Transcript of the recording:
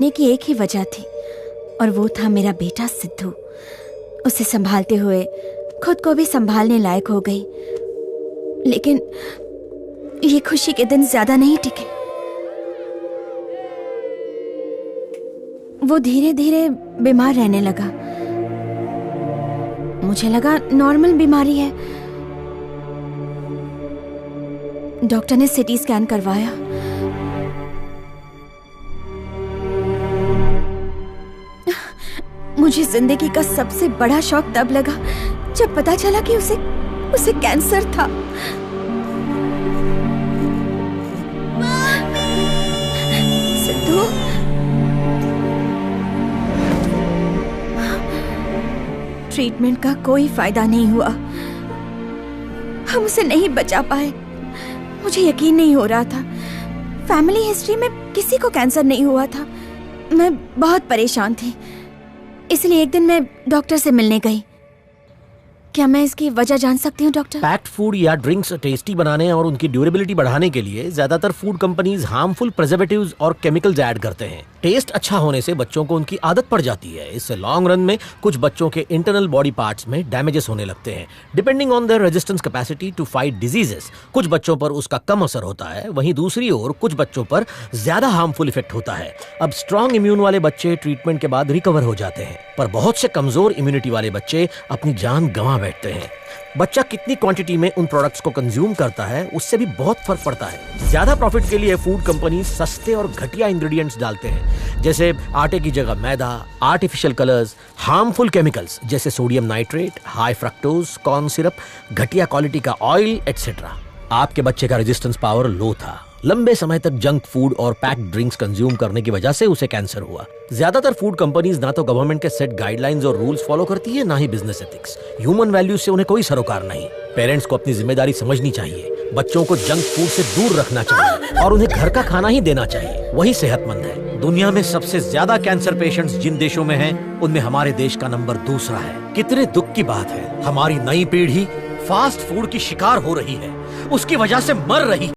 ने की एक ही वजह थी और वो था मेरा बेटा सिद्धू। उसे संभालते हुए खुद को भी संभालने लायक हो गई, लेकिन ये खुशी के दिन ज्यादा नहीं टिके। वो धीरे धीरे बीमार रहने लगा। मुझे लगा नॉर्मल बीमारी है। डॉक्टर ने सीटी स्कैन करवाया। मुझे जिंदगी का सबसे बड़ा शौक तब लगा जब पता चला कि उसे कैंसर था। सिद्धू, ट्रीटमेंट का कोई फायदा नहीं हुआ। हम उसे नहीं बचा पाए। मुझे यकीन नहीं हो रहा था। फैमिली हिस्ट्री में किसी को कैंसर नहीं हुआ था। मैं बहुत परेशान थी, इसलिए एक दिन मैं डॉक्टर से मिलने गई। क्या मैं इसकी वजह जान सकती हूँ डॉक्टर? पैक्ड फूड या ड्रिंक्स टेस्टी बनाने और उनकी ड्यूरेबिलिटी बढ़ाने के लिए ज्यादातर फूड कंपनीज हार्मफुल प्रिजर्वेटिव्स और केमिकल्स ऐड करते हैं। टेस्ट अच्छा होने से बच्चों को उनकी आदत पड़ जाती है। इससे लॉन्ग रन में कुछ बच्चों के इंटरनल बॉडी पार्ट्स में डैमेजेस होने लगते हैं। Depending on their resistance capacity to fight diseases, कुछ बच्चों पर उसका कम असर होता है, वहीं दूसरी ओर कुछ बच्चों पर ज्यादा हार्मफुल इफेक्ट होता है। अब स्ट्रॉन्ग इम्यून वाले बच्चे ट्रीटमेंट के बाद रिकवर हो जाते हैं, पर बहुत से कमजोर इम्यूनिटी वाले बच्चे अपनी जान गंवा बैठते हैं। बच्चा कितनी क्वांटिटी में उन प्रोडक्ट्स को कंज्यूम करता है, उससे भी बहुत फर्क पड़ता है। ज्यादा प्रॉफिट के लिए फूड कंपनी सस्ते और घटिया इंग्रेडिएंट्स डालते हैं, जैसे आटे की जगह मैदा, आर्टिफिशियल कलर्स, हार्मफुल केमिकल्स जैसे sodium nitrate, high fructose corn syrup, घटिया क्वालिटी का ऑयल एटसेट्रा। आपके बच्चे का रेजिस्टेंस पावर लो था। लंबे समय तक जंक फूड और पैक्ड ड्रिंक्स कंज्यूम करने की वजह से उसे कैंसर हुआ। ज्यादातर फूड कंपनीज ना तो गवर्नमेंट के सेट गाइडलाइंस और रूल्स फॉलो करती है, ना ही बिजनेस एथिक्स। ह्यूमन वैल्यूज से उन्हें कोई सरोकार नहीं। पेरेंट्स को अपनी जिम्मेदारी समझनी चाहिए। बच्चों को जंक फूड से दूर रखना चाहिए और उन्हें घर का खाना ही देना चाहिए, वही सेहतमंद है। दुनिया में सबसे ज्यादा कैंसर पेशेंट्स जिन देशों में हैं, उनमें हमारे देश का नंबर 2 है। कितने दुख की बात है, हमारी नई पीढ़ी फास्ट फूड की शिकार हो रही है, उसकी वजह से मर रही है।